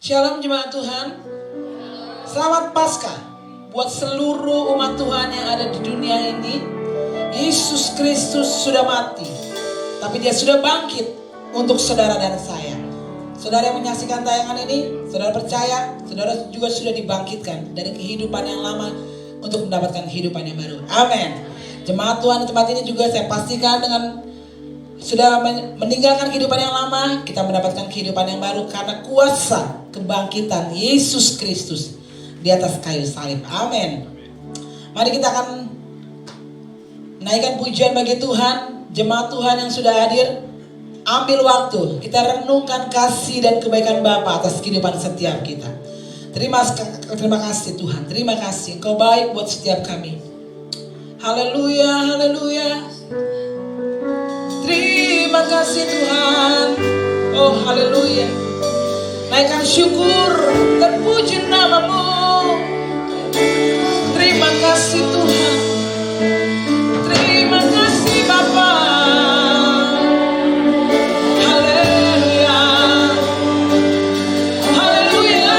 Shalom jemaat Tuhan. Selamat Paskah buat seluruh umat Tuhan yang ada di dunia ini. Yesus Kristus sudah mati, tapi dia sudah bangkit untuk saudara dan saya. Saudara yang menyaksikan tayangan ini, saudara percaya, saudara juga sudah dibangkitkan dari kehidupan yang lama untuk mendapatkan kehidupan yang baru. Amin. Jemaat Tuhan di tempat ini juga saya pastikan dengan sudah meninggalkan kehidupan yang lama, kita mendapatkan kehidupan yang baru karena kuasa kebangkitan Yesus Kristus di atas kayu salib. Amin. Mari kita akan menaikkan pujian bagi Tuhan. Jemaat Tuhan yang sudah hadir, ambil waktu kita renungkan kasih dan kebaikan Bapa atas kehidupan setiap kita. Terima kasih Tuhan, terima kasih Engkau baik buat setiap kami. Haleluya, haleluya. Terima kasih Tuhan. Oh haleluya. Naikkan syukur dan puji nama-Mu. Terima kasih Tuhan. Terima kasih Bapa. Haleluya. Haleluya.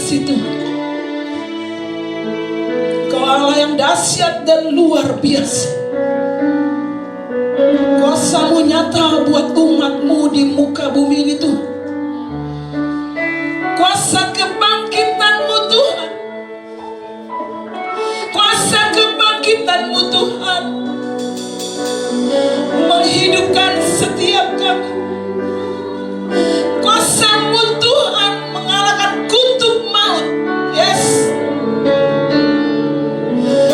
kasih Tuhan. Kau Allah yang dahsyat dan luar biasa. Kuasa-Mu nyata buat umat-Mu di muka bumi ini Tuhan. Kuasa kebangkitan-Mu Tuhan. Kuasa kebangkitan-Mu Tuhan menghidupkan setiap kami. Kuasa-Mu Tuhan mengalahkan kutuk maut. Yes.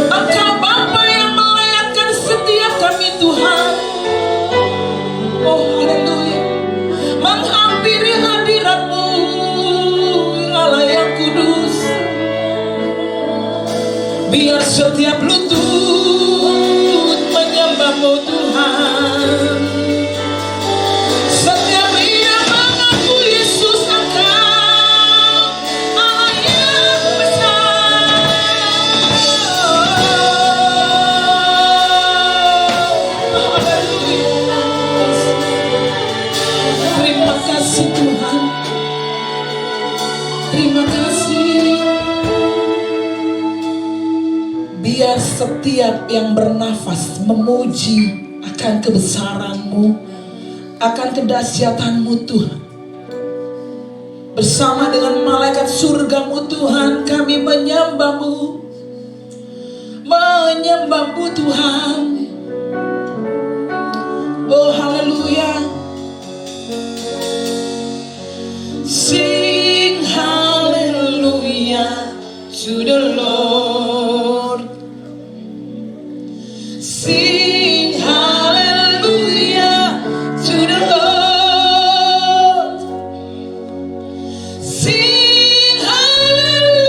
Engkau Bapa yang melayakkan setiap kami Tuhan. Oh haleluya. Menghampiri hadirat-Mu Allah yang kudus. Biar setiap lutut menyembah-Mu Tuhan. Setiap lidah mengaku Yesus Engkau Allah yang besar. Haleluya. Terima kasih Tuhan. Terima kasih. Biar setiap yang bernafas memuji akan kebesaran-Mu, akan kedahsyatan-Mu Tuhan. Bersama dengan malaikat surga-Mu Tuhan, kami menyembah-Mu. Menyembah-Mu Tuhan. Oh haleluya. Sing hallelujah to the Lord. Sing hallelujah to the Lord. Sing hallelujah.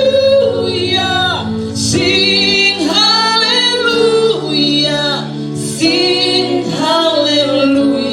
Sing hallelujah. Sing hallelujah.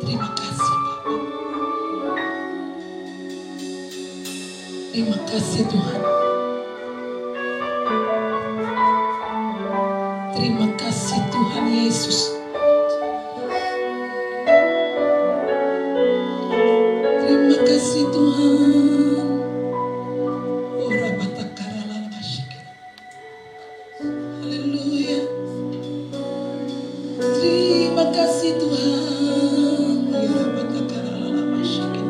Terima kasih Bapa. Terima kasih Tuhan. Terima kasih Tuhan Yesus. Terima kasih Tuhan. Ora batakara la mashike. Haleluya. Terima kasih Tuhan. Ora batakara la mashike.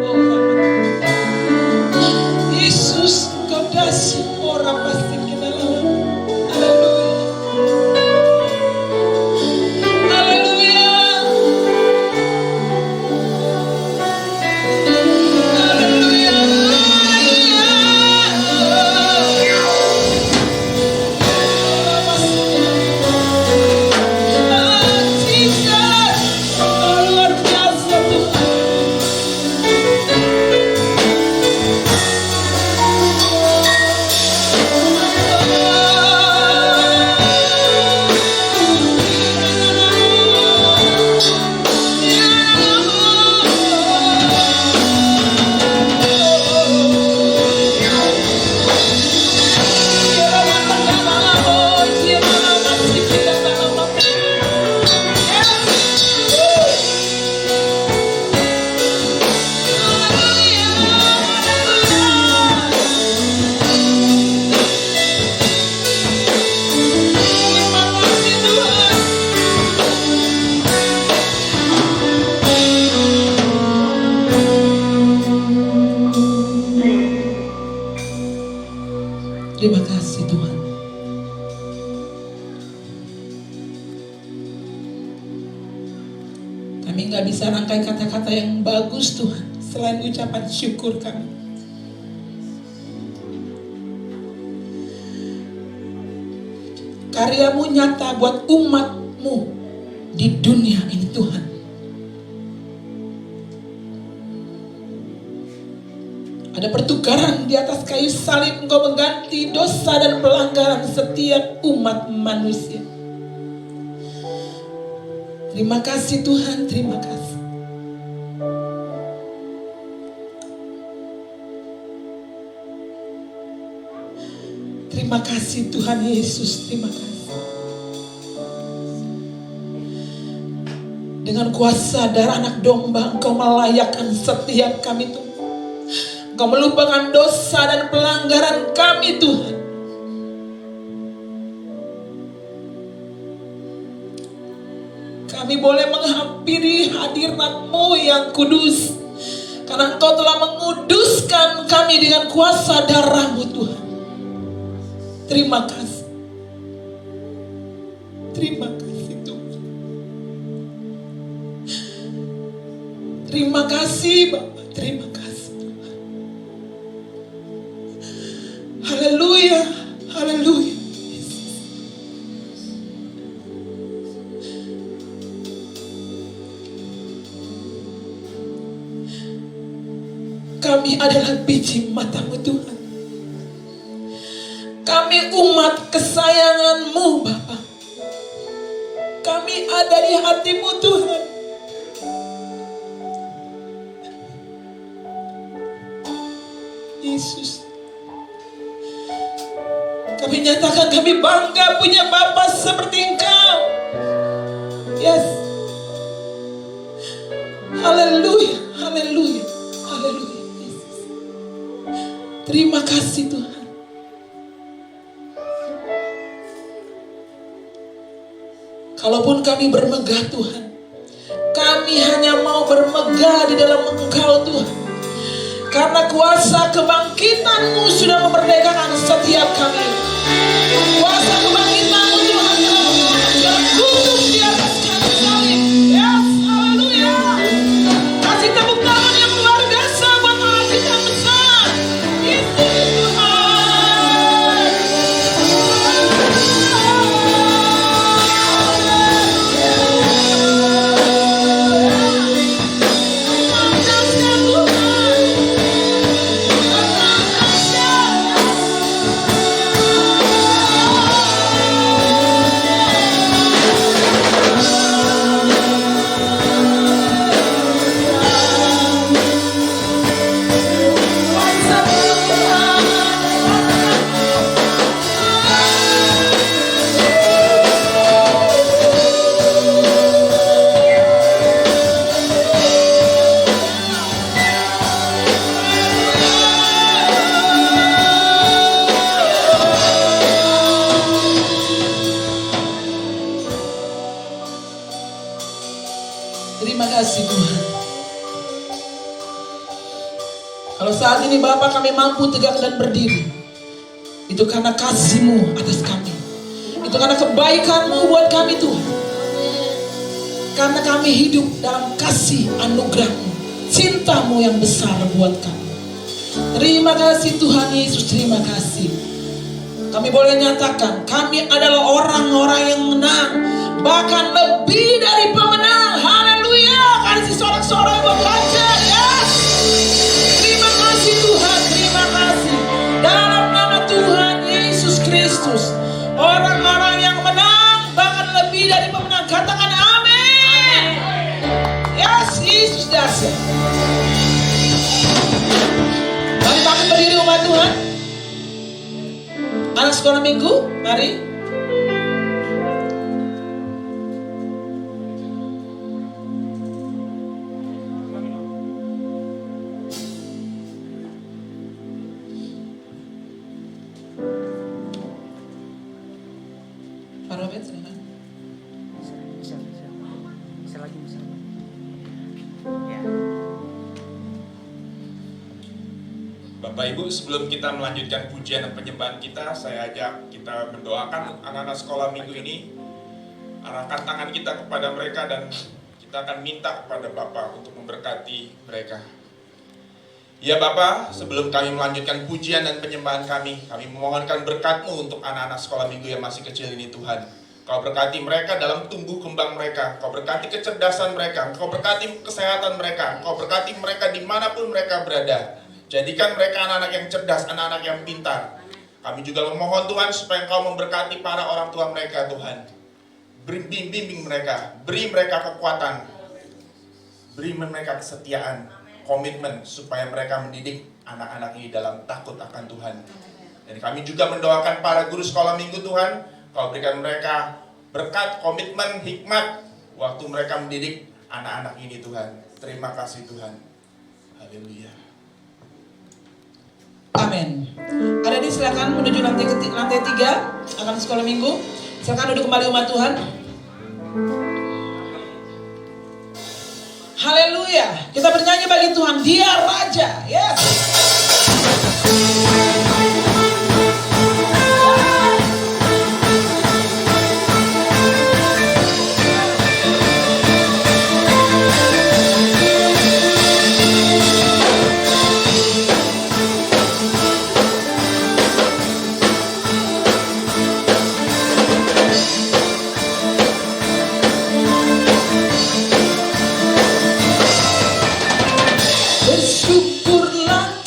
Ora batakara. Yesus kau dasi ora pasti kita lalu. Haleluya. Haleluya. Haleluya. Jesus, luar biasa Tuhan. Terima kasih Tuhan. Kami gak bisa rangkai kata-kata yang bagus Tuhan selain ucapan syukur kami. Karyamu nyata buat umatmu di dunia ini Tuhan. Ada pertukaran di atas kayu salib, Engkau mengganti dosa dan pelanggaran setiap umat manusia. Terima kasih Tuhan, terima kasih. Terima kasih Tuhan Yesus, terima kasih. Dengan kuasa darah anak domba, Engkau melayakkan setiap kami Tuhan. Engkau melupakan dosa dan pelanggaran kami Tuhan. Kami boleh menghampiri hadirat-Mu yang kudus. Karena Engkau telah menguduskan kami dengan kuasa darah-Mu Tuhan. Terima kasih. Terima kasih Tuhan. Terima kasih Bapa, terima kasih. Haleluya, haleluya. Kami adalah biji mata-Mu Tuhan. Kami umat kesayangan-Mu Bapa. Kami ada di hati-Mu Tuhan. Yesus, kami nyatakan kami bangga punya Bapa seperti Engkau. Yes. Haleluya, haleluya, haleluya. Yesus. Terima kasih Tuhan. Kalaupun kami bermegah Tuhan, kami hanya mau bermegah di dalam Engkau Tuhan. Karena kuasa kebangkitan-Mu sudah memerdekakan setiap kami. Kuasa kebangkitan-Mu Tuhan telah kudus di atas kayu salib. Yes, haleluya. Kasih tepuk tangan yang luar biasa buat Allah kita besar. Itu Tuhan. Terima kasih Tuhan. Kalau saat ini Bapa kami mampu tegak dan berdiri, itu karena kasih-Mu atas kami. Itu karena kebaikan-Mu buat kami Tuhan. Karena kami hidup dalam kasih anugerah-Mu, cinta-Mu yang besar buat kami. Terima kasih Tuhan Yesus, terima kasih. Kami boleh nyatakan, kami adalah orang-orang yang menang, bahkan lebih dari pemenang. Haleluya. Kasih sorak-sorak berbanja. Yes. Terima kasih Tuhan, terima kasih. Dalam nama Tuhan Yesus Kristus, orang-orang yang menang, bahkan lebih dari pemenang. Katakan amin. Yes, Yesus dasar. Mari bangkit berdiri umat Tuhan. Anak sekolah minggu, mari. Pak Robert, silakan. Bisa lagi. Ya. Bapak Ibu, sebelum kita melanjutkan pujian dan penyembahan kita, saya ajak kita mendoakan anak-anak sekolah minggu ini. Arahkan tangan kita kepada mereka dan kita akan minta kepada Bapak untuk memberkati mereka. Ya Bapak, sebelum kami melanjutkan pujian dan penyembahan kami memohonkan berkat-Mu untuk anak-anak sekolah minggu yang masih kecil ini Tuhan. Kau berkati mereka dalam tumbuh kembang mereka, Kau berkati kecerdasan mereka, Kau berkati kesehatan mereka, Kau berkati mereka dimanapun mereka berada. Jadikan mereka anak-anak yang cerdas, anak-anak yang pintar. Kami juga memohon Tuhan supaya Engkau memberkati para orang tua mereka Tuhan. Bimbing mereka, beri mereka kekuatan, beri mereka kesetiaan, komitmen supaya mereka mendidik anak-anak ini dalam takut akan Tuhan. Dan kami juga mendoakan para guru sekolah minggu Tuhan, Kau berikan mereka berkat, komitmen, hikmat waktu mereka mendidik anak-anak ini Tuhan. Terima kasih Tuhan. Haleluya. Amin. Ada di silakan menuju lantai 3 akan sekolah minggu. Silakan duduk kembali umat Tuhan. Haleluya. Kita bernyanyi bagi Tuhan. Dia Raja. Yes. Bersyukurlah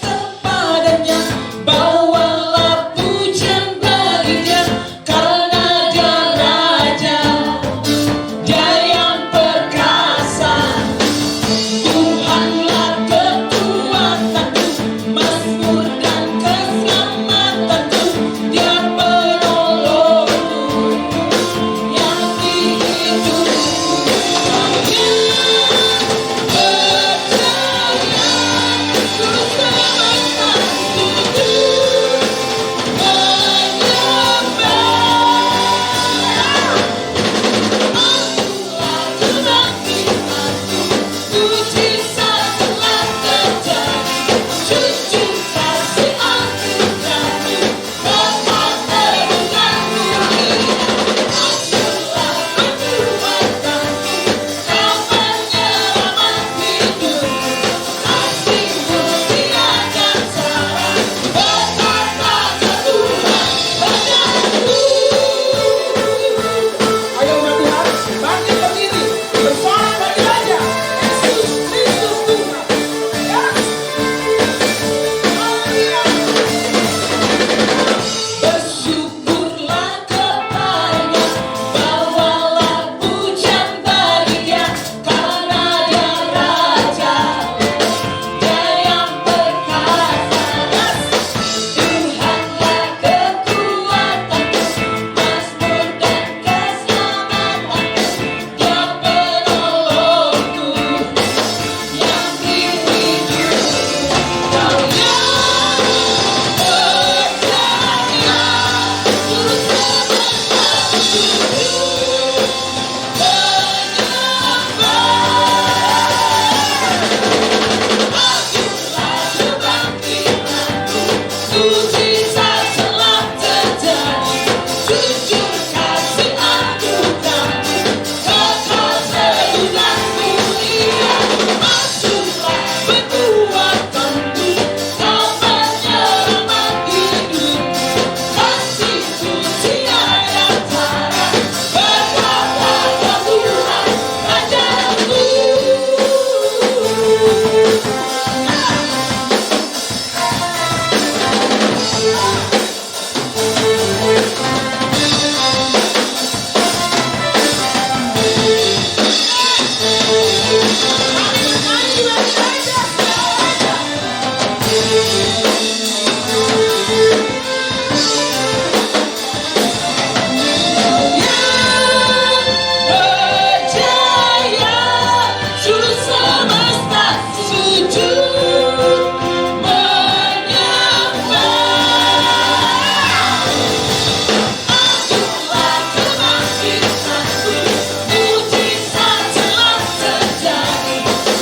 Mujizat telah terjadi.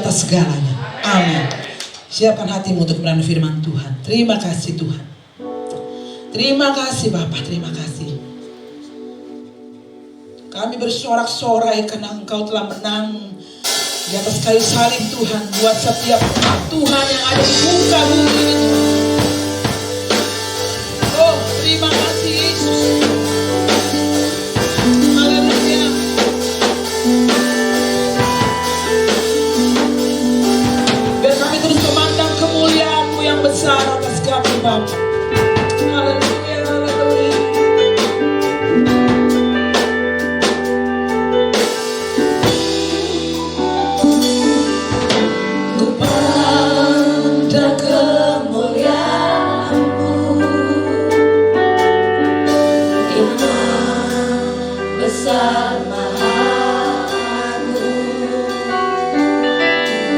atas segalanya. Amin. Siapkan hatimu untuk merenung firman Tuhan. Terima kasih Tuhan. Terima kasih Bapak, terima kasih. Kami bersorak-sorai karena Engkau telah menang di atas kayu salib Tuhan. Buat setiap Tuhan yang ada di muka bumi ini. Oh, terima kasih Yesus. Haleluya. Biar kami terus memandang kemuliaan-Mu yang besar atas kami Bapak. Haleluya, haleluya. Ku pandang kemuliaan-Mu yang besar maha agung.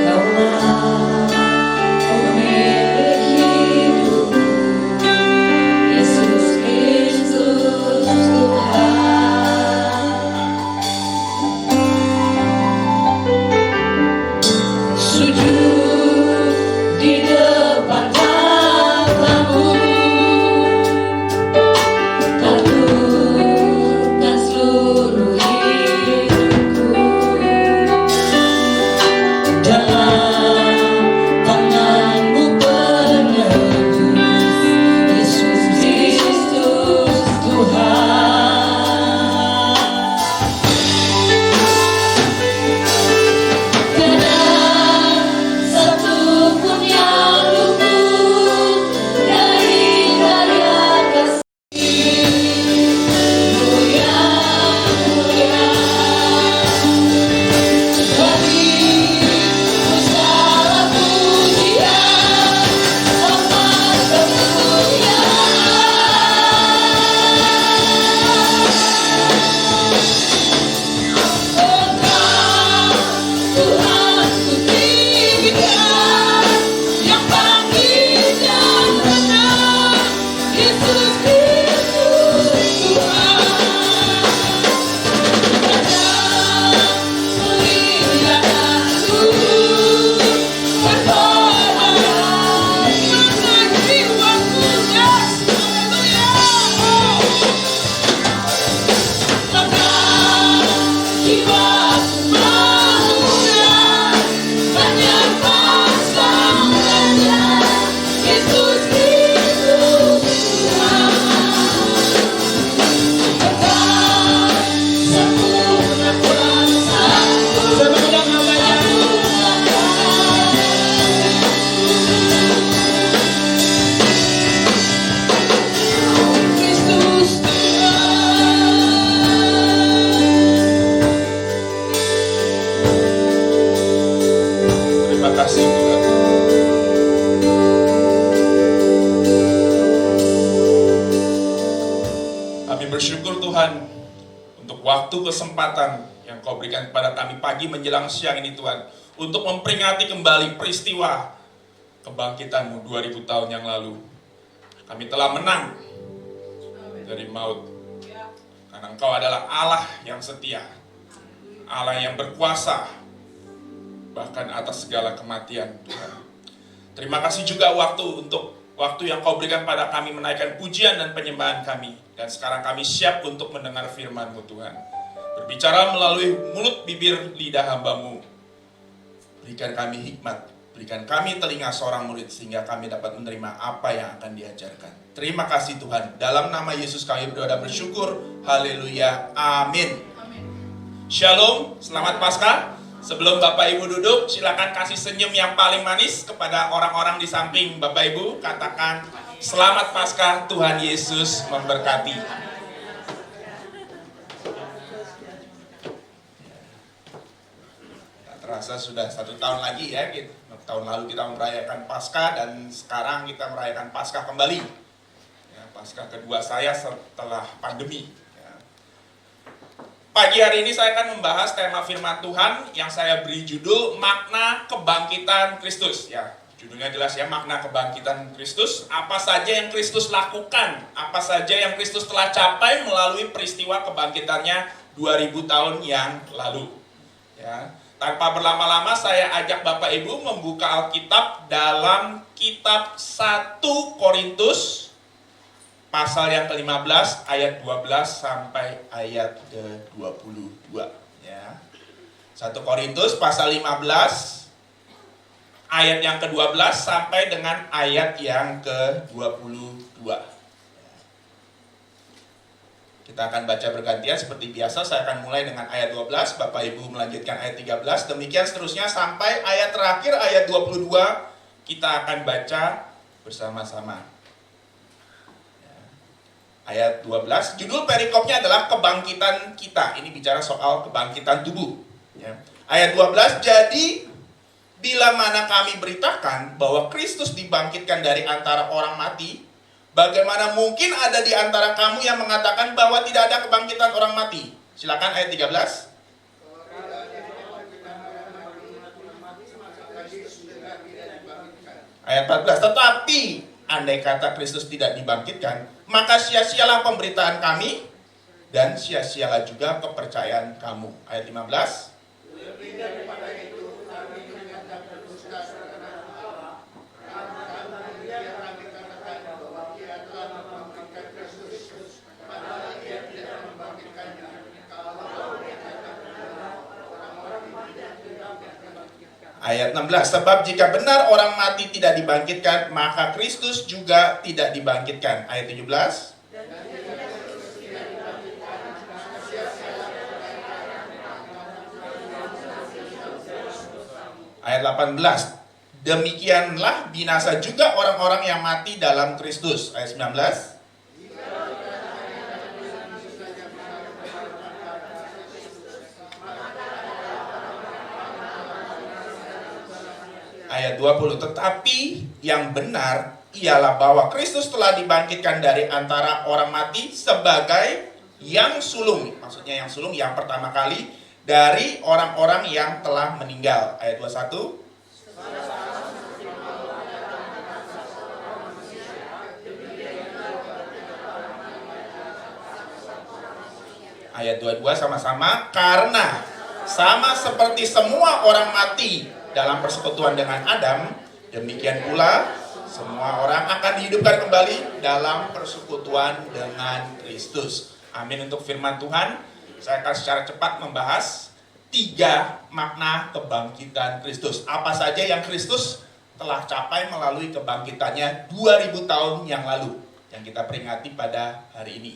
Kaulah pemilik hidup, Yesus Kristus Tuhan. Sujud di depan takhta-Mu, taklukkan seluruh hidupku. Dalam tangan-Mu penebus, Yesus Kristus Tuhan. Tiada satu pun yang luput dari karya kasih-Mu yang mulia. Bagi-Mu segala pujian, hormat kemuliaan. Tuhan ku tinggikan, yang bangkit dan menang, Yesus Kristus Tuhan. Kadang muliakan Tuhan, berkorban dengan jiwaku, yes, haleluya. Maka jiwaku mengulang banyak pasangannya, Yesus Kristus Tuhan. Engkau sempurna kuasa-Mu, semegang namanya Kristus Tuhan. Terima kasih Tuhan. Kami bersyukur Tuhan untuk waktu kesempatan yang Kau berikan kepada kami pagi menjelang siang ini Tuhan, untuk memperingati kembali peristiwa kebangkitan-Mu 2000 tahun yang lalu. Kami telah menang dari maut, karena Engkau adalah Allah yang setia, Allah yang berkuasa bahkan atas segala kematian Tuhan. Terima kasih juga untuk waktu yang Kau berikan pada kami menaikkan pujian dan penyembahan kami. Dan sekarang kami siap untuk mendengar firman-Mu Tuhan. Berbicara melalui mulut, bibir, lidah hamba-Mu. Berikan kami hikmat, berikan kami telinga seorang murid sehingga kami dapat menerima apa yang akan diajarkan. Terima kasih Tuhan. Dalam nama Yesus kami berdoa dan bersyukur. Haleluya. Amin. Shalom, selamat Paskah. Sebelum Bapak Ibu duduk, silakan kasih senyum yang paling manis kepada orang-orang di samping Bapak Ibu. Katakan, selamat Paskah, Tuhan Yesus memberkati. Tak terasa sudah 1 tahun lagi ya. Tahun lalu kita merayakan Paskah dan sekarang kita merayakan Paskah kembali. Ya, Paskah kedua saya setelah pandemi. Pagi hari ini saya akan membahas tema firman Tuhan yang saya beri judul Makna Kebangkitan Kristus. Ya, judulnya jelas ya, makna kebangkitan Kristus. Apa saja yang Kristus lakukan, apa saja yang Kristus telah capai melalui peristiwa kebangkitannya 2000 tahun yang lalu. Ya, Tanpa berlama-lama saya ajak Bapak Ibu membuka Alkitab dalam kitab 1 Korintus pasal yang ke-15 ayat 12 sampai ayat ke-22 ya. 1 Korintus pasal 15 ayat yang ke-12 sampai dengan ayat yang ke-22. Kita akan baca bergantian seperti biasa. Saya akan mulai dengan ayat 12, Bapak Ibu melanjutkan ayat 13, demikian seterusnya sampai ayat terakhir ayat 22 kita akan baca bersama-sama. Ayat 12, judul perikopnya adalah kebangkitan kita. Ini bicara soal kebangkitan tubuh. Ayat 12, jadi bila mana kami beritakan bahwa Kristus dibangkitkan dari antara orang mati, bagaimana mungkin ada di antara kamu yang mengatakan bahwa tidak ada kebangkitan orang mati? Silakan ayat 13. Ayat 14, tetapi andai kata Kristus tidak dibangkitkan, maka sia-sialah pemberitaan kami dan sia-sialah juga kepercayaan kamu. Ayat 15. Lebih daripada itu, kami menyatakan dusta karena Allah, karena dia kami katakan bahwa dia telah membangkitkan Kristus, padahal dia tidak membangkitkannya. Kalau dia katakan orang-orang tidak dibangkitkan. Ayat 16, sebab jika benar orang mati tidak dibangkitkan, maka Kristus juga tidak dibangkitkan. Ayat 17. Ayat 18, demikianlah binasa juga orang-orang yang mati dalam Kristus. Ayat 19. Ayat 20, tetapi yang benar ialah bahwa Kristus telah dibangkitkan dari antara orang mati sebagai yang sulung. Maksudnya yang sulung yang pertama kali dari orang-orang yang telah meninggal. Ayat 21. Ayat 22 sama-sama, karena sama seperti semua orang mati dalam persekutuan dengan Adam, demikian pula semua orang akan dihidupkan kembali dalam persekutuan dengan Kristus. Amin untuk firman Tuhan. Saya akan secara cepat membahas 3 makna kebangkitan Kristus. Apa saja yang Kristus telah capai melalui kebangkitannya 2000 tahun yang lalu, yang kita peringati pada hari ini.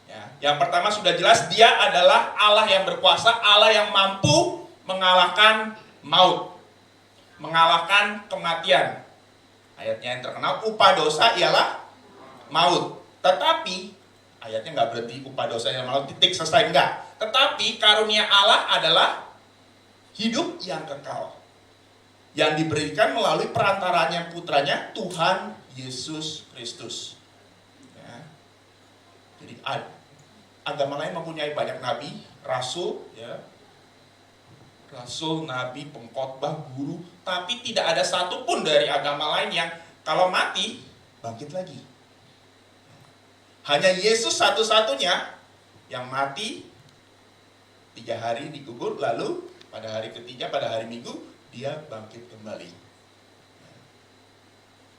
Ya. Yang pertama sudah jelas, dia adalah Allah yang berkuasa, Allah yang mampu mengalahkan maut, mengalahkan kematian. Ayatnya yang terkenal, upah dosa ialah maut. Tetapi ayatnya nggak berhenti upah dosa yang maut, titik selesai, enggak. Tetapi karunia Allah adalah hidup yang kekal, yang diberikan melalui perantaranya putranya Tuhan Yesus Kristus. Ya. Jadi agama lain mempunyai banyak nabi, rasul, ya, rasul, nabi, pengkhotbah, guru, tapi tidak ada satupun dari agama lain yang kalau mati bangkit lagi. Hanya Yesus satu-satunya yang mati 3 hari dikubur, lalu pada hari ketiga, pada hari Minggu, dia bangkit kembali.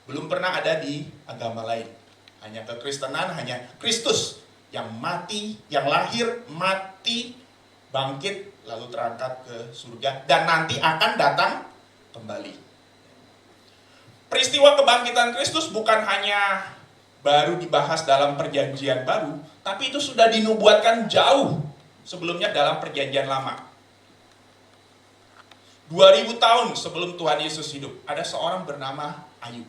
Belum pernah ada di agama lain. Hanya kekristenan, hanya Kristus yang mati, yang lahir, mati, bangkit, lalu terangkat ke surga, dan nanti akan datang kembali. Peristiwa kebangkitan Kristus bukan hanya baru dibahas dalam perjanjian baru, tapi itu sudah dinubuatkan jauh sebelumnya dalam perjanjian lama. 2000 tahun sebelum Tuhan Yesus hidup, ada seorang bernama Ayub.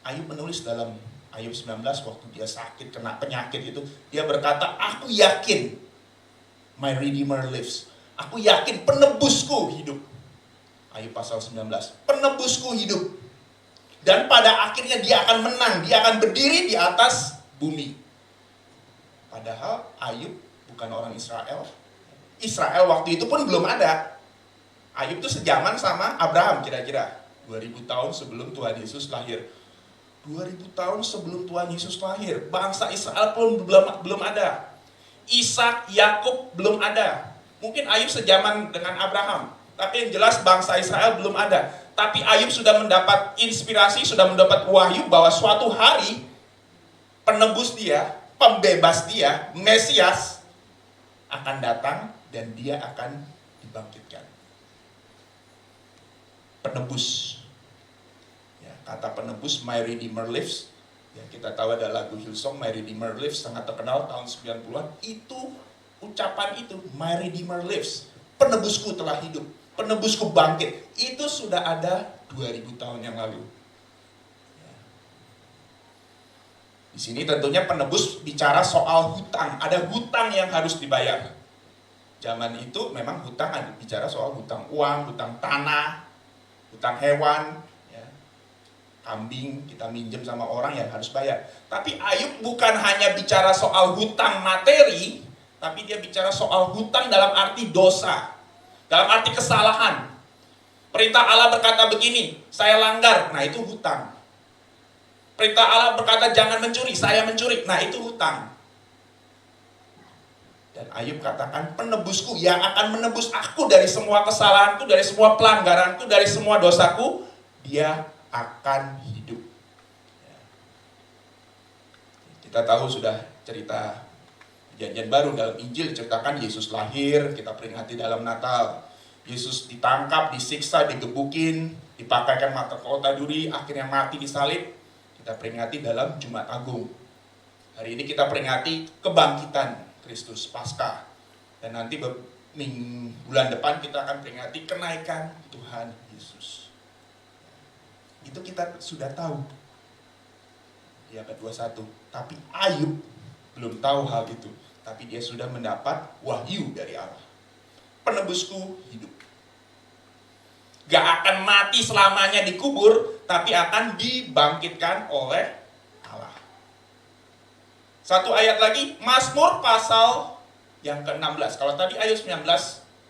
Ayub menulis dalam Ayub 19 waktu dia sakit, kena penyakit itu, dia berkata, aku yakin my Redeemer lives. Aku yakin penebusku hidup. Ayub pasal 19, penebusku hidup. Dan pada akhirnya dia akan menang, dia akan berdiri di atas bumi. Padahal Ayub bukan orang Israel. Israel waktu itu pun belum ada. Ayub itu sejaman sama Abraham kira-kira 2000 tahun sebelum Tuhan Yesus lahir. 2000 tahun sebelum Tuhan Yesus lahir, bangsa Israel pun belum ada. Ishak, Yakub belum ada. Mungkin Ayub sejaman dengan Abraham, tapi yang jelas bangsa Israel belum ada. Tapi Ayub sudah mendapat inspirasi, sudah mendapat wahyu bahwa suatu hari penebus dia, pembebas dia, Mesias akan datang dan dia akan dibangkitkan. Penebus. Ya, kata penebus, My Redeemer Lives. Ya, kita tahu ada lagu Hillsong, My Redeemer Lives, sangat terkenal tahun 90-an. Itu ucapan itu, My Redeemer Lives. Penebusku telah hidup, penebusku bangkit. Itu sudah ada 2000 tahun yang lalu. Ya. Di sini tentunya penebus bicara soal hutang. Ada hutang yang harus dibayar. Zaman itu memang hutang, ada bicara soal hutang uang, hutang tanah, hutang hewan, ya. Kambing kita minjem sama orang yang harus bayar. Tapi Ayub bukan hanya bicara soal hutang materi, tapi dia bicara soal hutang dalam arti dosa, dalam arti kesalahan. Perintah Allah berkata begini, saya langgar, nah itu hutang. Perintah Allah berkata jangan mencuri, saya mencuri, nah itu hutang. Dan Ayub katakan, penebusku yang akan menebus aku dari semua kesalahanku, dari semua pelanggaranku, dari semua dosaku, dia akan hidup. Kita tahu sudah cerita Perjanjian Baru dalam Injil diceritakan Yesus lahir, kita peringati dalam Natal. Yesus ditangkap, disiksa, digebukin, dipakaikan mahkota duri, akhirnya mati disalib. Kita peringati dalam Jumat Agung. Hari ini kita peringati kebangkitan Kristus Paskah. Dan nanti bulan depan kita akan peringati kenaikan Tuhan Yesus. Itu kita sudah tahu di abad 21. Tapi Ayub belum tahu hal itu. Tapi dia sudah mendapat wahyu dari Allah. Penebusku hidup. Gak akan mati selamanya dikubur, tapi akan dibangkitkan oleh Allah. Satu ayat lagi, Mazmur pasal yang ke-16. Kalau tadi ayat 19,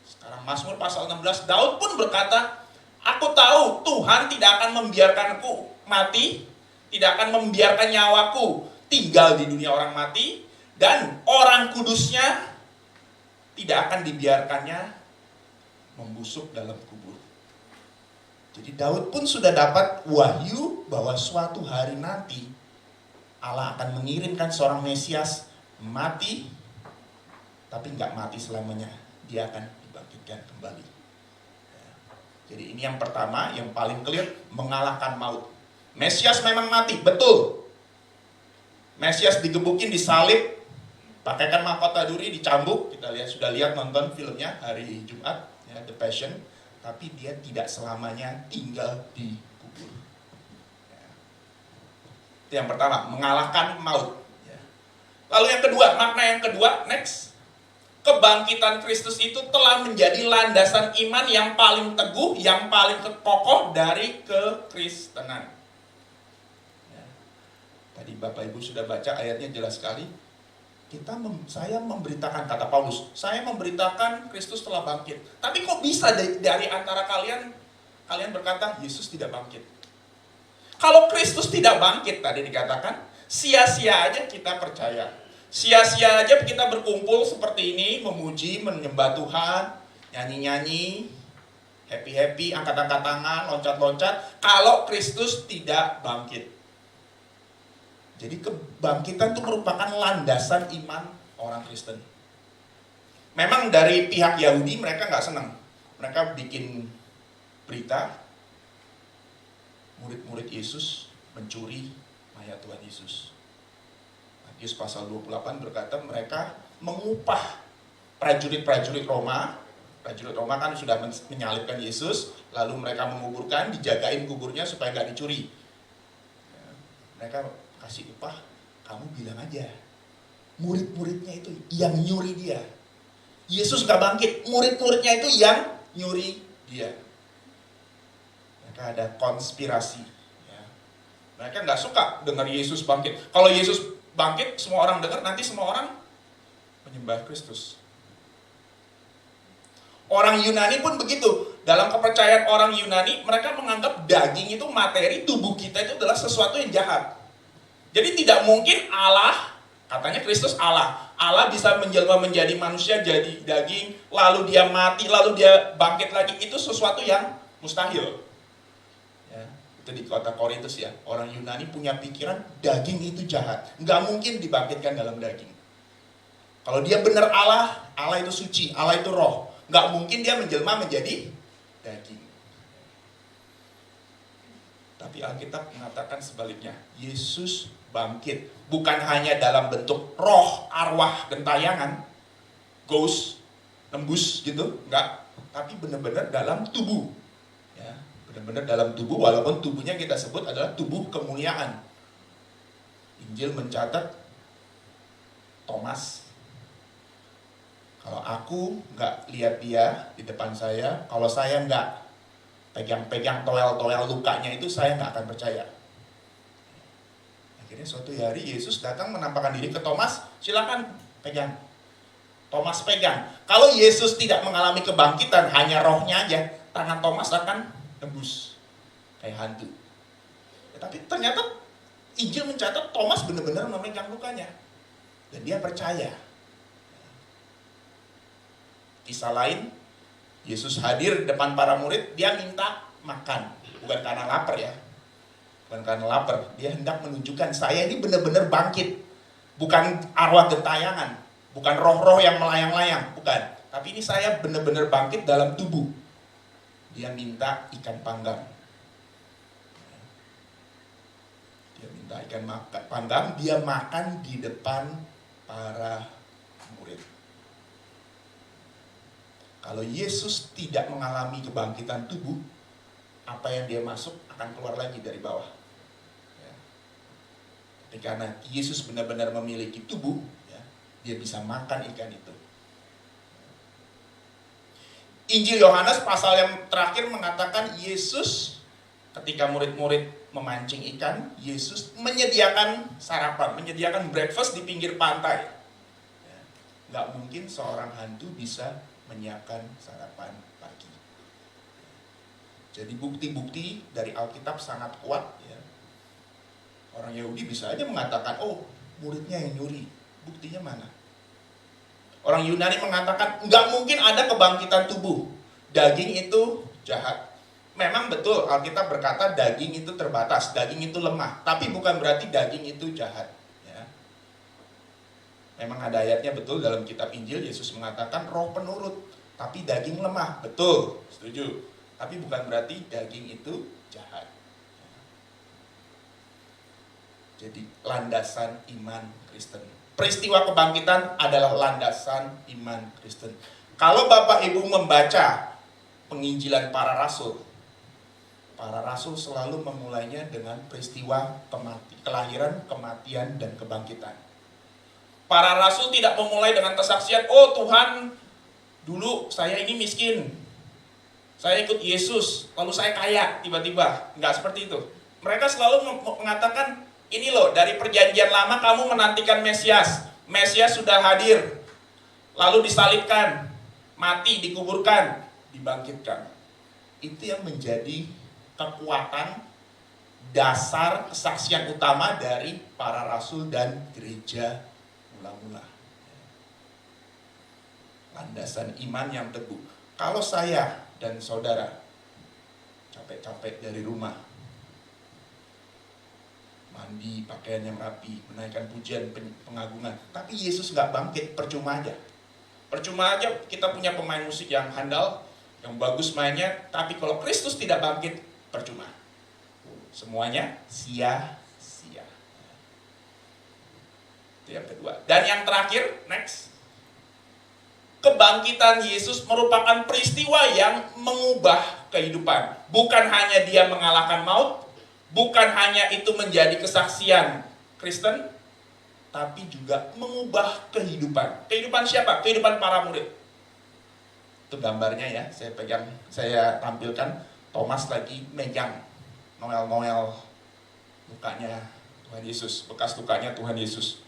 sekarang Mazmur pasal 16, Daud pun berkata, aku tahu Tuhan tidak akan membiarkanku mati, tidak akan membiarkan nyawaku tinggal di dunia orang mati, dan orang kudusnya tidak akan dibiarkannya membusuk dalam kubur. Jadi Daud pun sudah dapat wahyu bahwa suatu hari nanti Allah akan mengirimkan seorang Mesias mati, tapi nggak mati selamanya. Dia akan dibangkitkan kembali. Jadi ini yang pertama, yang paling clear, mengalahkan maut. Mesias memang mati, betul. Mesias digebukin, disalib, pakaikan mahkota duri, dicambuk. Kita sudah lihat nonton filmnya hari Jumat, ya, The Passion. Tapi dia tidak selamanya tinggal di kubur. Ya. Itu yang pertama, mengalahkan maut. Ya. Lalu yang kedua, makna yang kedua, next. Kebangkitan Kristus itu telah menjadi landasan iman yang paling teguh, yang paling kokoh dari kekristenan. Ya. Tadi Bapak Ibu sudah baca ayatnya jelas sekali. Saya memberitakan, kata Paulus, saya memberitakan Kristus telah bangkit. Tapi kok bisa dari antara kalian berkata Yesus tidak bangkit? Kalau Kristus tidak bangkit tadi dikatakan, sia-sia aja kita percaya. Sia-sia aja kita berkumpul seperti ini, memuji, menyembah Tuhan, nyanyi-nyanyi, happy-happy, angkat-angkat tangan, loncat-loncat, kalau Kristus tidak bangkit. Jadi kebangkitan itu merupakan landasan iman orang Kristen. Memang dari pihak Yahudi mereka nggak senang. Mereka bikin berita murid-murid Yesus mencuri mayat Tuhan Yesus. Matius pasal 28 berkata mereka mengupah prajurit-prajurit Roma. Prajurit Roma kan sudah menyalibkan Yesus, lalu mereka menguburkan, dijagain kuburnya supaya nggak dicuri. Mereka kasih upah, kamu bilang aja murid-muridnya itu yang nyuri dia. Yesus gak bangkit, murid-muridnya itu yang nyuri dia. Mereka ada konspirasi ya. Mereka gak suka dengar Yesus bangkit. Kalau Yesus bangkit, semua orang dengar, nanti semua orang menyembah Kristus. Orang Yunani pun begitu. Dalam kepercayaan orang Yunani, mereka menganggap daging itu materi, tubuh kita itu adalah sesuatu yang jahat. Jadi tidak mungkin Allah Katanya Kristus Allah. Allah bisa menjelma menjadi manusia, jadi daging, lalu dia mati, lalu dia bangkit lagi. Itu sesuatu yang mustahil. Ya, itu di kota Korintus ya. Orang Yunani punya pikiran daging itu jahat. Nggak mungkin dibangkitkan dalam daging. Kalau dia benar Allah, Allah itu suci, Allah itu roh. Nggak mungkin dia menjelma menjadi daging. Tapi Alkitab mengatakan sebaliknya. Yesus bangkit. Bukan hanya dalam bentuk roh, arwah, gentayangan, ghost, nembus gitu. Enggak. Tapi benar-benar dalam tubuh. Ya, benar-benar dalam tubuh, walaupun tubuhnya kita sebut adalah tubuh kemuliaan. Injil mencatat Thomas. Kalau aku nggak lihat dia di depan saya, kalau saya nggak pegang-pegang toel-toel lukanya itu, saya nggak akan percaya. Akhirnya suatu hari Yesus datang menampakkan diri ke Thomas, silakan pegang. Thomas pegang. Kalau Yesus tidak mengalami kebangkitan, hanya rohnya aja, tangan Thomas akan tembus kayak hantu. Ya, tapi ternyata Injil mencatat Thomas benar-benar memegang lukanya dan dia percaya. Kisah lain, Yesus hadir di depan para murid, dia minta makan. Bukan karena lapar ya. Bukan karena lapar. Dia hendak menunjukkan, saya ini benar-benar bangkit. Bukan arwah gentayangan. Bukan roh-roh yang melayang-layang. Bukan. Tapi ini saya benar-benar bangkit dalam tubuh. Dia minta ikan panggang. Dia minta ikan panggang, dia makan di depan para murid. Kalau Yesus tidak mengalami kebangkitan tubuh, apa yang dia masuk akan keluar lagi dari bawah. Ya. Tapi karena Yesus benar-benar memiliki tubuh, ya, dia bisa makan ikan itu. Injil Yohanes pasal yang terakhir mengatakan Yesus ketika murid-murid memancing ikan, Yesus menyediakan sarapan, menyediakan breakfast di pinggir pantai. Ya. Nggak mungkin seorang hantu bisa menyiapkan sarapan pagi. Jadi bukti-bukti dari Alkitab sangat kuat ya. Orang Yahudi bisa aja mengatakan, oh muridnya yang nyuri. Buktinya mana? Orang Yunani mengatakan, nggak mungkin ada kebangkitan tubuh. Daging itu jahat. Memang betul Alkitab berkata daging itu terbatas, daging itu lemah. Tapi bukan berarti daging itu jahat. Memang ada ayatnya betul dalam kitab Injil, Yesus mengatakan roh penurut, tapi daging lemah. Betul, setuju. Tapi bukan berarti daging itu jahat. Jadi landasan iman Kristen. Peristiwa kebangkitan adalah landasan iman Kristen. Kalau Bapak Ibu membaca penginjilan para rasul selalu memulainya dengan peristiwa kelahiran, kematian, dan kebangkitan. Para rasul tidak memulai dengan kesaksian, oh Tuhan, dulu saya ini miskin, saya ikut Yesus, lalu saya kaya tiba-tiba. Enggak seperti itu. Mereka selalu mengatakan, ini loh, dari perjanjian lama kamu menantikan Mesias. Mesias sudah hadir, lalu disalibkan, mati, dikuburkan, dibangkitkan. Itu yang menjadi kekuatan, dasar, kesaksian utama dari para rasul dan gereja mula-mula. Landasan iman yang teguh. Kalau saya dan saudara capek-capek dari rumah, mandi, pakaian yang rapi, menaikkan pujian, pengagungan, tapi Yesus nggak bangkit, percuma aja. Percuma aja kita punya pemain musik yang handal, yang bagus mainnya, tapi kalau Kristus tidak bangkit, percuma. Semuanya sia-sia. Itu yang kedua. Dan yang terakhir, next. Kebangkitan Yesus merupakan peristiwa yang mengubah kehidupan. Bukan hanya dia mengalahkan maut, bukan hanya itu menjadi kesaksian Kristen, tapi juga mengubah kehidupan. Kehidupan siapa? Kehidupan para murid. Itu gambarnya ya, saya tampilkan. Thomas lagi megang noel-noel lukanya Tuhan Yesus, bekas lukanya Tuhan Yesus.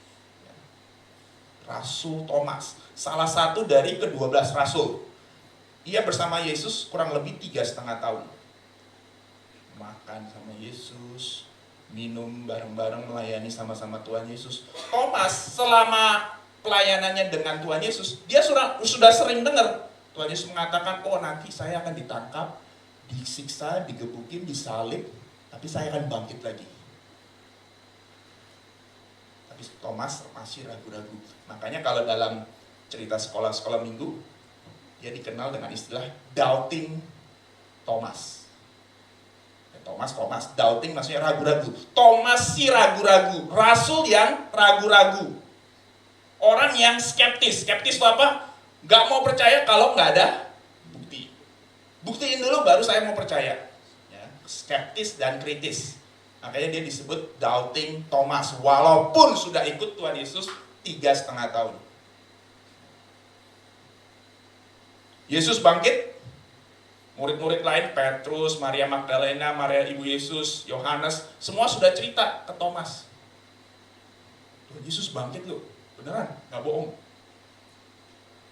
Rasul Thomas, salah satu dari ke-12 rasul. Ia bersama Yesus kurang lebih 3,5 tahun. Makan sama Yesus, minum bareng-bareng, melayani sama-sama Tuhan Yesus. Thomas selama pelayanannya dengan Tuhan Yesus, dia sudah sering dengar Tuhan Yesus mengatakan, oh nanti saya akan ditangkap, disiksa, digebukin, disalib, tapi saya akan bangkit lagi. Tapi Thomas masih ragu-ragu. Makanya kalau dalam cerita sekolah-sekolah minggu, dia dikenal dengan istilah doubting Thomas. Thomas, doubting maksudnya ragu-ragu. Thomas sih ragu-ragu, rasul yang ragu-ragu. Orang yang skeptis itu apa? Gak mau percaya kalau nggak ada bukti. Buktiin dulu baru saya mau percaya. Ya, skeptis dan kritis. Makanya dia disebut doubting Thomas. Walaupun sudah ikut Tuhan Yesus 3,5 tahun. Yesus bangkit. Murid-murid lain, Petrus, Maria Magdalena, Maria Ibu Yesus, Yohanes, semua sudah cerita ke Thomas. Tuhan Yesus bangkit loh, beneran, gak bohong.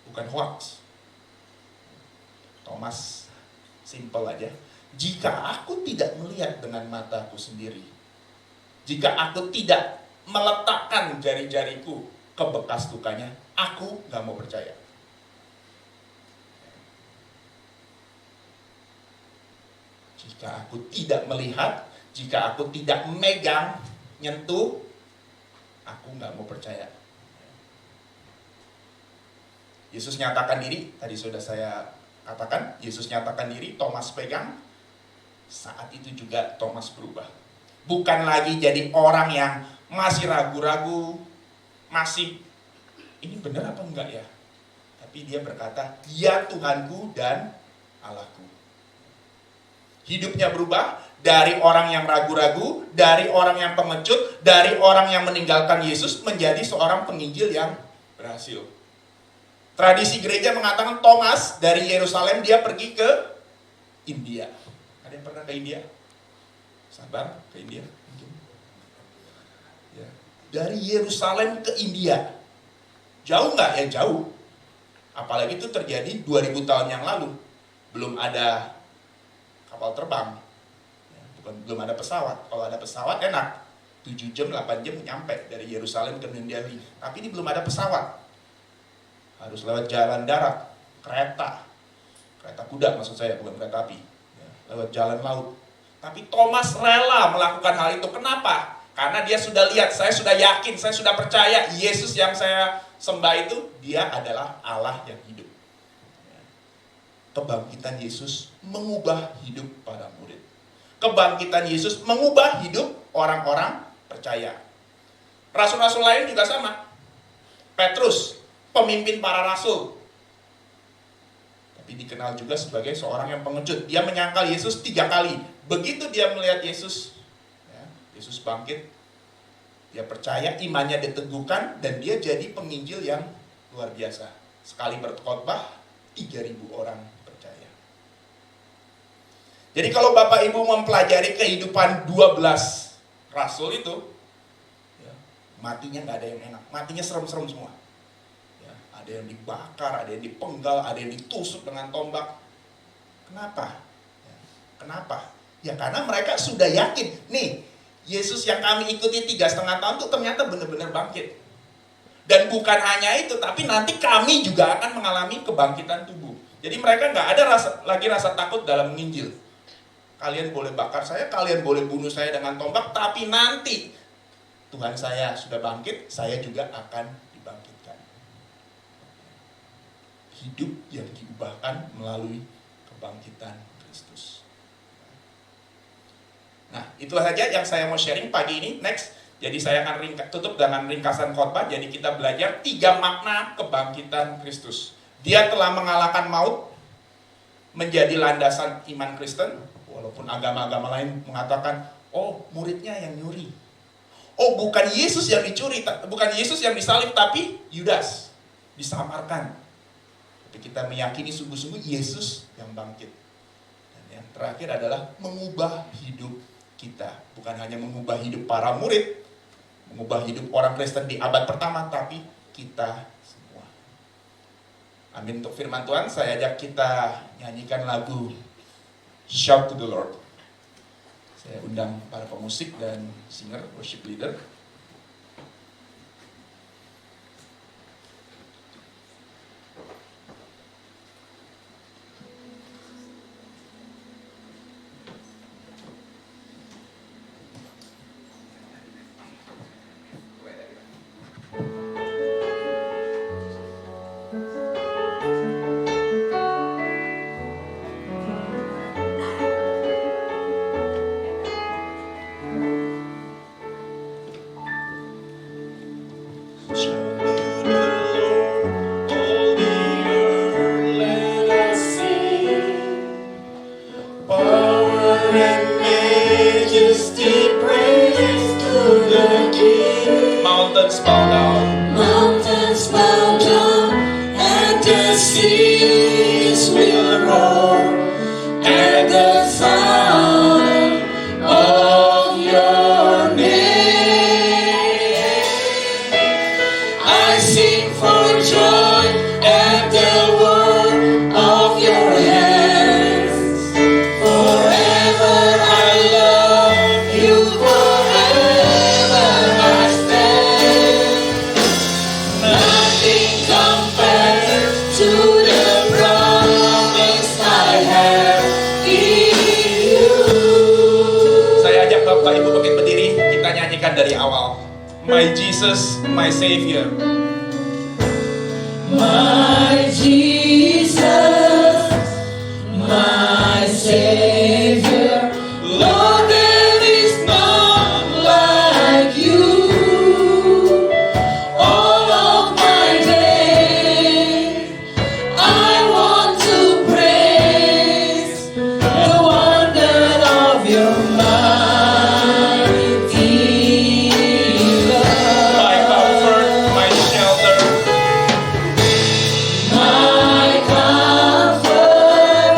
Bukan hoax. Thomas, simple aja. Jika aku tidak melihat dengan mataku sendiri, jika aku tidak meletakkan jari-jariku ke bekas lukanya, aku gak mau percaya. Jika aku tidak melihat, jika aku tidak megang, nyentuh, aku nggak mau percaya. Yesus nyatakan diri, tadi sudah saya katakan, Yesus nyatakan diri, Thomas pegang, saat itu juga Thomas berubah. Bukan lagi jadi orang yang masih ragu-ragu, masih, ini benar apa enggak ya? Tapi dia berkata, ya Tuhanku dan Allahku. Hidupnya berubah dari orang yang ragu-ragu, dari orang yang pengecut, dari orang yang meninggalkan Yesus menjadi seorang penginjil yang berhasil. Tradisi gereja mengatakan Thomas dari Yerusalem dia pergi ke India. Ada yang pernah ke India? Sabar, ke India mungkin. Ya. Dari Yerusalem ke India. Jauh nggak? Ya jauh. Apalagi itu terjadi 2000 tahun yang lalu. Belum ada kapal terbang, ya, belum ada pesawat. Kalau ada pesawat enak, 7 jam, 8 jam nyampe dari Yerusalem ke New Delhi. Tapi ini belum ada pesawat, harus lewat jalan darat, kereta kuda maksud saya, bukan kereta api, ya, lewat jalan laut. Tapi Thomas rela melakukan hal itu. Kenapa? Karena dia sudah lihat, saya sudah yakin, saya sudah percaya Yesus yang saya sembah itu, dia adalah Allah yang hidup. Kebangkitan Yesus mengubah hidup para murid. Kebangkitan Yesus mengubah hidup orang-orang percaya. Rasul-rasul lain juga sama. Petrus, pemimpin para rasul. Tapi dikenal juga sebagai seorang yang pengecut. Dia menyangkal Yesus 3 kali. Begitu dia melihat Yesus, ya, Yesus bangkit, dia percaya, imannya diteguhkan, dan dia jadi penginjil yang luar biasa. Sekali berkhotbah, 3.000 orang percaya. Jadi kalau Bapak Ibu mempelajari kehidupan 12 rasul itu, ya, matinya nggak ada yang enak, matinya serem-serem semua. Ya, ada yang dibakar, ada yang dipenggal, ada yang ditusuk dengan tombak. Kenapa? Ya, kenapa? Ya karena mereka sudah yakin, nih Yesus yang kami ikuti 3,5 tahun itu ternyata benar-benar bangkit. Dan bukan hanya itu, tapi nanti kami juga akan mengalami kebangkitan tubuh. Jadi mereka nggak ada lagi rasa takut dalam menginjil. Kalian boleh bakar saya, kalian boleh bunuh saya dengan tombak, tapi nanti Tuhan saya sudah bangkit, saya juga akan dibangkitkan. Hidup yang diubahkan melalui kebangkitan Kristus. Nah, itulah saja yang saya mau sharing pagi ini. Next. Jadi saya akan tutup dengan ringkasan khotbah. Jadi kita belajar 3 makna kebangkitan Kristus. Dia telah mengalahkan maut, menjadi landasan iman Kristen. Walaupun agama-agama lain mengatakan, oh muridnya yang nyuri. Oh bukan Yesus yang dicuri, bukan Yesus yang disalib, tapi Yudas disamarkan. Tapi kita meyakini sungguh-sungguh Yesus yang bangkit. Dan yang terakhir adalah mengubah hidup kita. Bukan hanya mengubah hidup para murid, mengubah hidup orang Kristen di abad pertama, tapi kita semua. Amin. Untuk firman Tuhan, saya ajak kita nyanyikan lagu Shout to the Lord. Saya undang para pemusik dan singer, worship leader. Mountains bow down, Mountains bow down, and the seas will roar at the sound of your name. I sing for joy at the work of your hands. Forever I love you, forever I stand. Nothing compares to the promise I have in you. saya ajak Bapak Ibu bangkit berdiri, kita nyanyikan dari awal. My Jesus, my Savior. My Jesus, my Savior, Lord, there is none like you. All of my days, I want to praise the wonder of your mighty love. My comfort, my shelter, My comfort,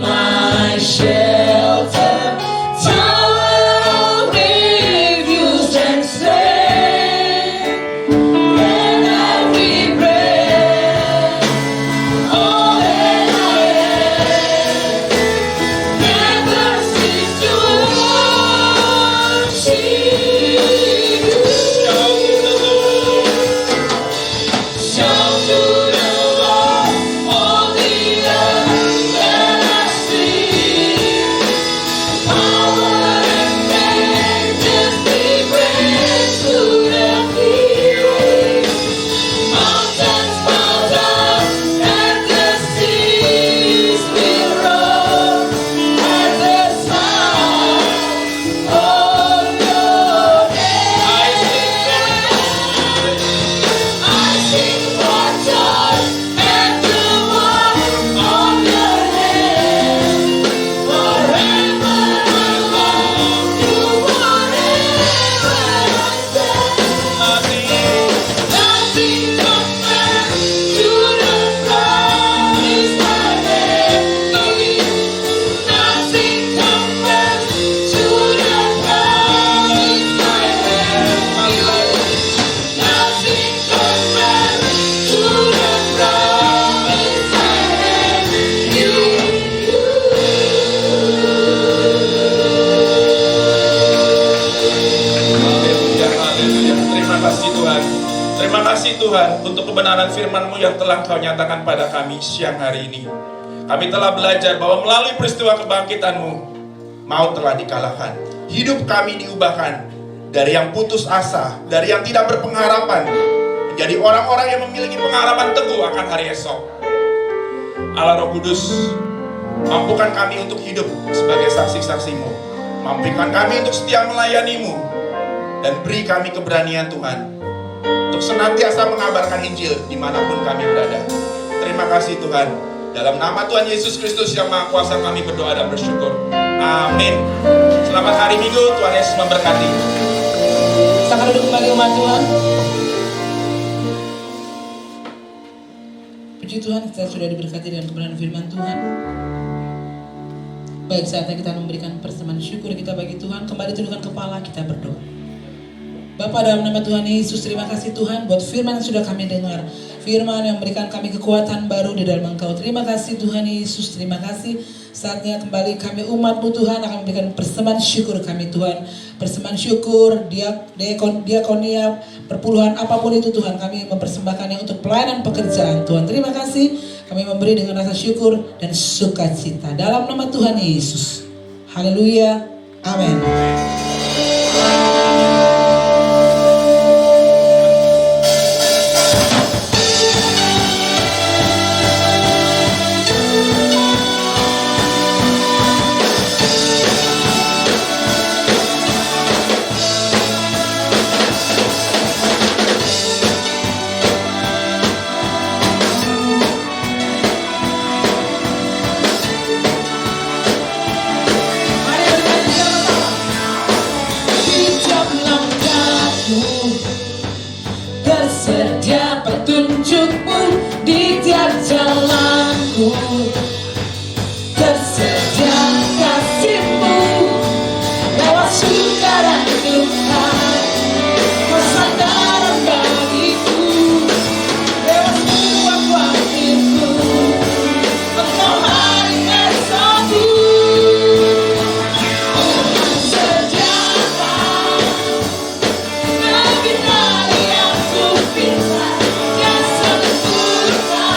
my shelter, tower of refuge and strength. When every breath, all that I am, never cease to worship you. Shout to the Lord, all the earth, let us sing. Power and majesty praise to the King. Mountains bow down, and the seas will roar at the sound of your name. I sing for joy at the work of your hands. Forever I love you, forever I stand. Nothing compares to the promise I have in you. Nothing compares to the promise I have in you. Nothing compares to the promise I have in you. Haleluya, haleluya. Terima kasih Tuhan. Terima kasih Tuhan untuk kebenaran firman-Mu yang telah Kau nyatakan pada kami siang hari ini. Kami telah belajar bahwa melalui peristiwa kebangkitan-Mu, maut telah dikalahkan. Hidup kami diubahkan dari yang putus asa, dari yang tidak berpengharapan, menjadi orang-orang yang memiliki pengharapan teguh akan hari esok. Allah Roh Kudus, mampukan kami untuk hidup sebagai saksi-saksi-Mu. Mampukan kami untuk setia melayani-Mu. Dan beri kami keberanian Tuhan untuk senantiasa mengabarkan Injil dimanapun kami berada. Terima kasih Tuhan. Dalam nama Tuhan Yesus Kristus yang Maha Kuasa kami berdoa dan bersyukur. Amin. Selamat hari Minggu, Tuhan Yesus memberkati. Silakan duduk kembali umat Tuhan. Puji Tuhan, kita sudah diberkati dengan kebenaran firman Tuhan. Baik, saatnya kita memberikan persembahan syukur kita bagi Tuhan. Kembali tundukkan kepala, kita berdoa. Bapa, dalam nama Tuhan Yesus, terima kasih Tuhan buat firman yang sudah kami dengar. firman yang memberikan kami kekuatan baru di dalam Engkau. Terima kasih Tuhan Yesus, terima kasih. Saatnya kembali kami umat-Mu Tuhan akan memberikan persembahan syukur kami Tuhan. Persembahan syukur, diakonia, perpuluhan apapun itu Tuhan, kami mempersembahkannya untuk pelayanan pekerjaan Tuhan. Terima kasih, kami memberi dengan rasa syukur dan sukacita. Dalam nama Tuhan Yesus. Haleluya. Amin. Tersedia petunjuk-Mu di tiap jalanku, tersedia kasih-Mu lewat suka dan duka, kesadaran bagiku lewat semua waktuku. Engkau hari esokku, sejata lebih dari yang ku pinta dan sempurna.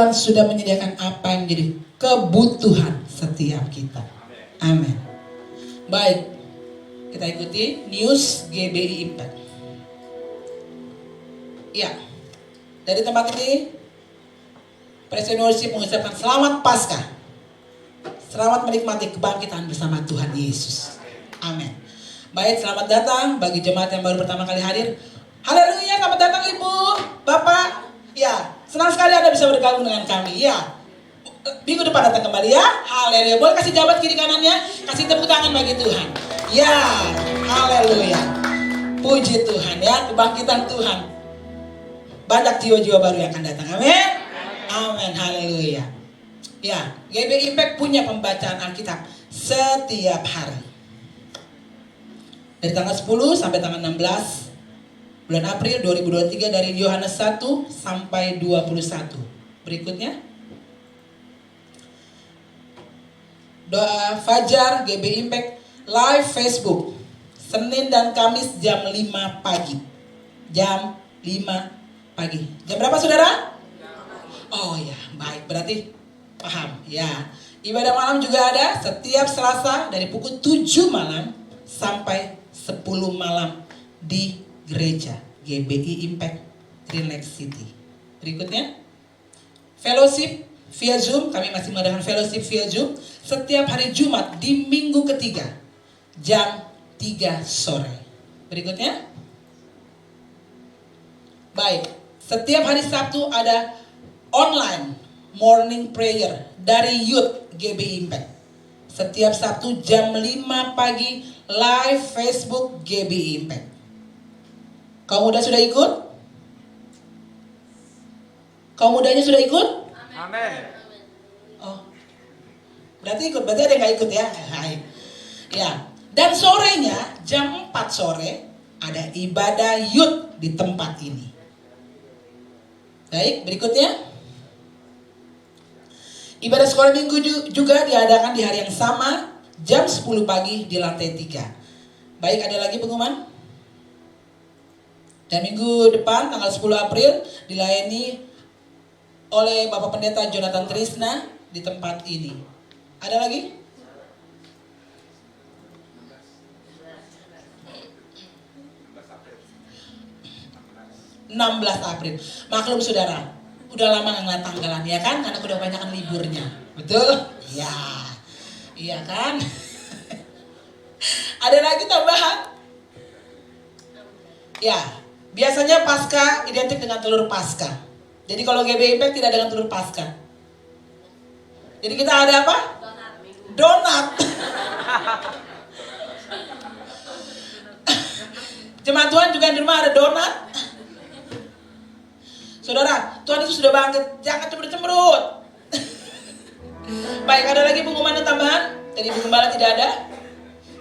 Tuhan sudah menyediakan apa yang menjadi kebutuhan setiap kita. Amin. Baik, kita ikuti news GBI Impact. Ya, dari tempat ini Presiden Worship mengucapkan selamat Paskah. Selamat menikmati kebangkitan bersama Tuhan Yesus. Amin. Baik, selamat datang bagi jemaat yang baru pertama kali hadir. Haleluya, selamat datang Ibu, Bapak. Ya, senang sekali Anda bisa bergabung dengan kami. Ya, minggu depan datang kembali ya. Haleluya. Boleh kasih jabat kiri kanannya, kasih tepuk tangan bagi Tuhan. Ya, haleluya. Puji Tuhan ya, kebangkitan Tuhan. Banyak jiwa-jiwa baru yang akan datang. Amin. Amin. Haleluya. Ya, GBI Impact punya pembacaan Alkitab setiap hari. Dari tanggal 10 sampai tanggal 16 bulan April 2023 dari Yohanes 1 sampai 21. Berikutnya. Doa Fajar GBI Impact live Facebook Senin dan Kamis jam 5 pagi. Jam 5 pagi. Jam berapa saudara? Oh ya, baik. Berarti paham ya. Ibadah malam juga ada setiap Selasa dari pukul 7 malam sampai 10 malam di gereja GBI Impact Relax City. Berikutnya, fellowship via Zoom. Kami masih mengadakan fellowship via Zoom setiap hari Jumat di minggu ketiga jam 3 sore. Berikutnya, baik, setiap hari Sabtu ada online morning prayer dari Youth GBI Impact. Setiap Sabtu jam 5 pagi live Facebook GBI Impact. Kaum muda sudah ikut? Kaum mudanya sudah ikut? Amin. Oh, berarti ikut. Berarti ada yang gak ikut ya? Ya. Dan sorenya jam 4 sore ada ibadah youth di tempat ini. Baik, berikutnya. Ibadah sekolah minggu juga diadakan di hari yang sama jam 10 pagi di lantai 3. Baik, ada lagi pengumuman? Dan minggu depan tanggal 10 April dilayani oleh Bapak Pendeta Jonathan Trisna di tempat ini. Ada lagi? April. Maklum saudara, udah lama nggak ngeliat tanggalan ya kan? Karena udah banyak liburnya, betul? Ya, iya kan? Ada lagi tambahan? Ya, biasanya Paskah identik dengan telur Paskah. Jadi kalau GBI Impact tidak dengan telur Paskah. Jadi kita ada apa? Donat. Jemaat Tuhan juga di rumah ada donat. Saudara, Tuhan itu sudah bangkit. Jangan cemberut-cemberut. Baik, ada lagi pengumuman dan tambahan? Dari Ibu Gembala tidak ada?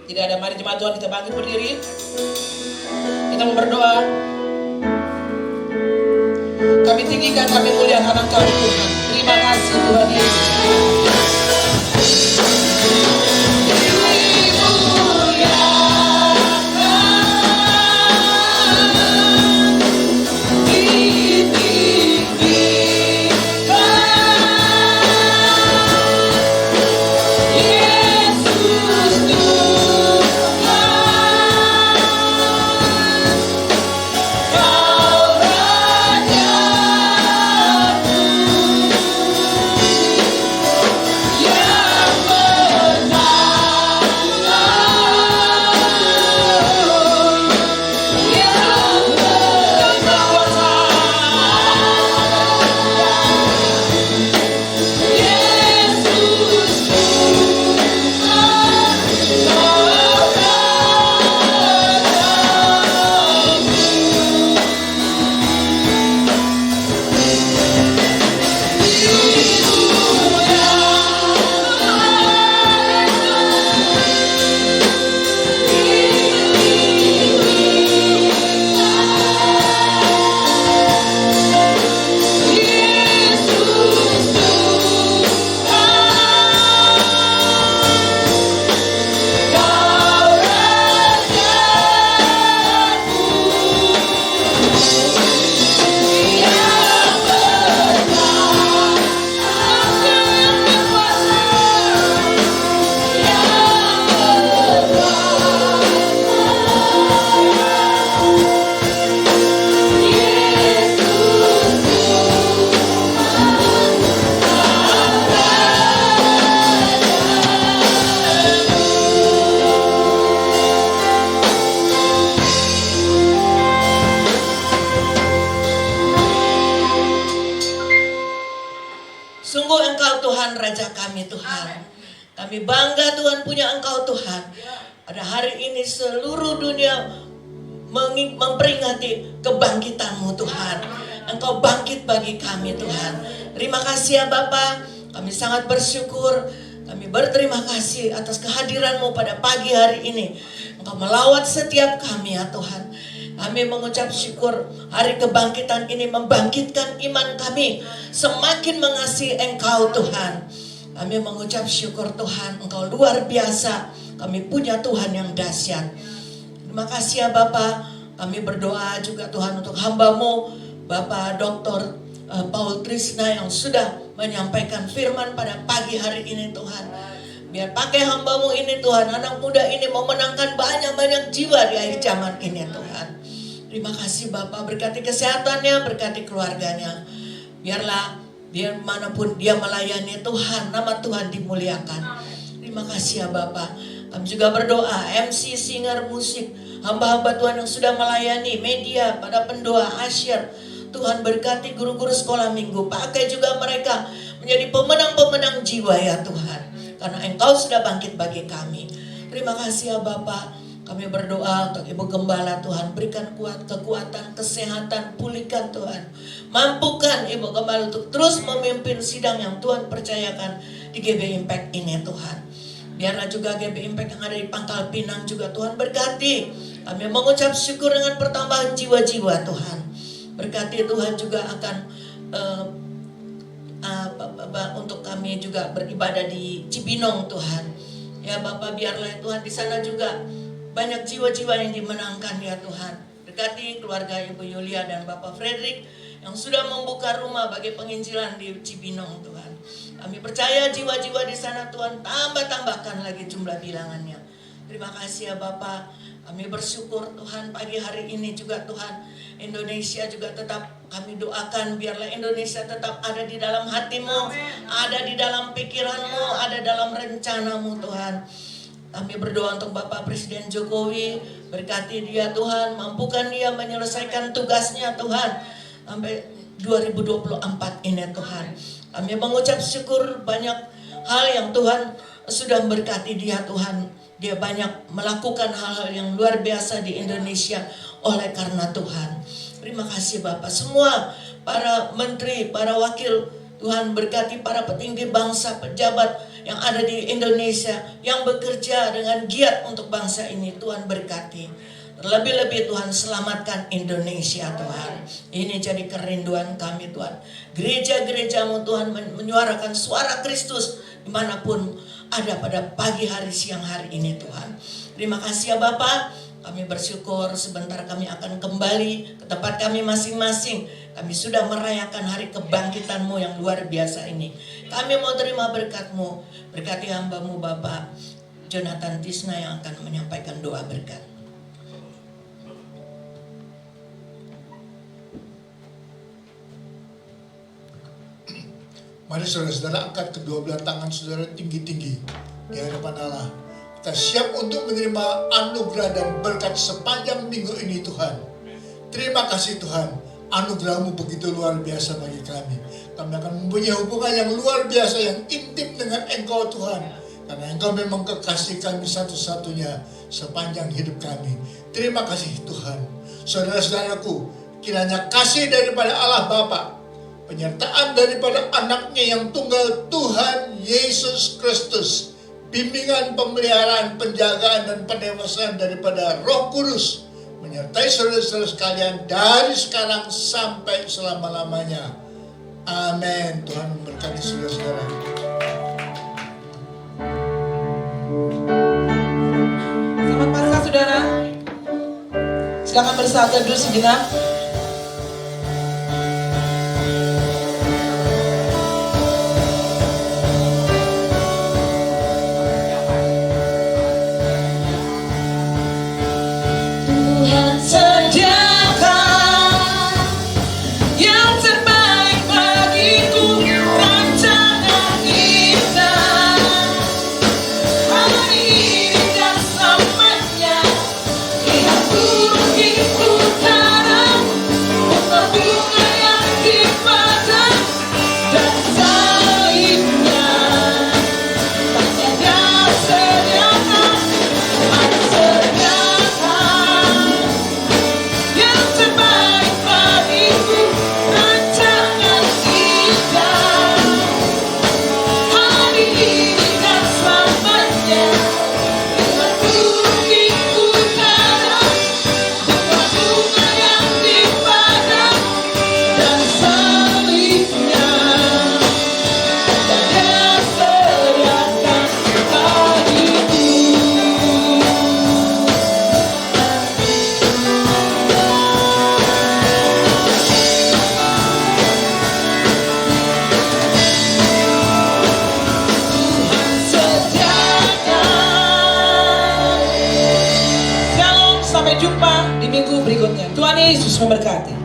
Tidak ada. Mari jemaat Tuhan kita bangkit berdiri. Kita mau berdoa. Kami tinggikan, kami muliakan Engkau Tuhan. Terima kasih Tuhan Yesus. Kami bangga Tuhan punya Engkau Tuhan. Pada hari ini seluruh dunia memperingati kebangkitan-Mu Tuhan. Engkau bangkit bagi kami Tuhan. Terima kasih ya Bapa. Kami sangat bersyukur. Kami berterima kasih atas kehadiran-Mu pada pagi hari ini. Engkau melawat setiap kami ya Tuhan. Kami mengucap syukur hari kebangkitan ini membangkitkan iman kami. Semakin mengasihi Engkau Tuhan. Kami mengucap syukur Tuhan. Engkau luar biasa. Kami punya Tuhan yang dahsyat. Terima kasih ya Bapa. Kami berdoa juga Tuhan untuk hamba-Mu Bapak Dr. Paul Trisna yang sudah menyampaikan firman pada pagi hari ini Tuhan. Biar pakai hamba-Mu ini Tuhan, anak muda ini memenangkan banyak-banyak jiwa di akhir zaman ini Tuhan. Terima kasih Bapak, berkati kesehatannya, berkati keluarganya. Biarlah manapun dia melayani Tuhan, nama Tuhan dimuliakan. Terima kasih ya Bapak. Kami juga berdoa, MC, singer, musik, hamba-hamba Tuhan yang sudah melayani media, pada pendoa, asyir. Tuhan berkati guru-guru sekolah minggu. Pakai juga mereka menjadi pemenang-pemenang jiwa ya Tuhan. Karena Engkau sudah bangkit bagi kami. Terima kasih ya Bapak. Kami berdoa untuk Ibu Gembala Tuhan. Berikan kekuatan, kesehatan, pulihkan Tuhan. Mampukan Ibu Gembala untuk terus memimpin sidang yang Tuhan percayakan di GB Impact ini Tuhan. Biarlah juga GB Impact yang ada di Pangkal Pinang juga Tuhan berkati. Kami mengucap syukur dengan pertambahan jiwa-jiwa Tuhan. Berkati Tuhan juga akan untuk kami juga beribadah di Cibinong Tuhan. Ya Bapak, biarlah Tuhan di sana juga banyak jiwa-jiwa yang dimenangkan ya Tuhan. Berkati keluarga Ibu Yulia dan Bapak Frederick yang sudah membuka rumah bagi penginjilan di Cibinong Tuhan. Kami percaya jiwa-jiwa di sana Tuhan tambahkan lagi jumlah bilangannya. Terima kasih ya Bapak. Kami bersyukur Tuhan pagi hari ini juga Tuhan. Indonesia juga tetap kami doakan biarlah Indonesia tetap ada di dalam hati-Mu, ada di dalam pikiran-Mu, ada dalam rencana-Mu Tuhan. Kami berdoa untuk Bapak Presiden Jokowi, berkati dia Tuhan, mampukan dia menyelesaikan tugasnya Tuhan sampai 2024 ini Tuhan. Kami mengucap syukur banyak hal yang Tuhan sudah memberkati dia Tuhan. Dia banyak melakukan hal-hal yang luar biasa di Indonesia oleh karena Tuhan. Terima kasih Bapak. Semua para menteri, para wakil Tuhan berkati para petinggi bangsa, pejabat yang ada di Indonesia yang bekerja dengan giat untuk bangsa ini. Tuhan berkati. Terlebih-lebih Tuhan selamatkan Indonesia Tuhan. Ini jadi kerinduan kami Tuhan. Gereja-gereja-Mu Tuhan menyuarakan suara Kristus dimanapun ada pada pagi hari siang hari ini Tuhan. Terima kasih ya Bapak. Kami bersyukur sebentar kami akan kembali ke tempat kami masing-masing. Kami sudah merayakan hari kebangkitan-Mu yang luar biasa ini. Kami mau terima berkat-Mu. Berkati hamba-Mu Bapak Jonathan Tisna yang akan menyampaikan doa berkat. Mari saudara-saudara angkat kedua belah tangan saudara tinggi-tinggi di hadapan Allah. Kita siap untuk menerima anugerah dan berkat sepanjang minggu ini Tuhan. Terima kasih Tuhan, anugerah-Mu begitu luar biasa bagi kami. Kami akan mempunyai hubungan yang luar biasa, yang intim dengan Engkau Tuhan. Karena Engkau memang kekasih kami satu-satunya sepanjang hidup kami. Terima kasih Tuhan. Saudara-saudaraku, kiranya kasih daripada Allah Bapa, penyertaan daripada anaknya yang tunggal Tuhan Yesus Kristus, bimbingan, pemeliharaan, penjagaan, dan pendewasaan daripada Roh Kudus menyertai saudara-saudara sekalian dari sekarang sampai selama-lamanya. Amin. Tuhan memberkati saudara-saudara. Selamat Paskah saudara. Silakan bersatu dulu sejenak. Turun di utara Yesus memberkati.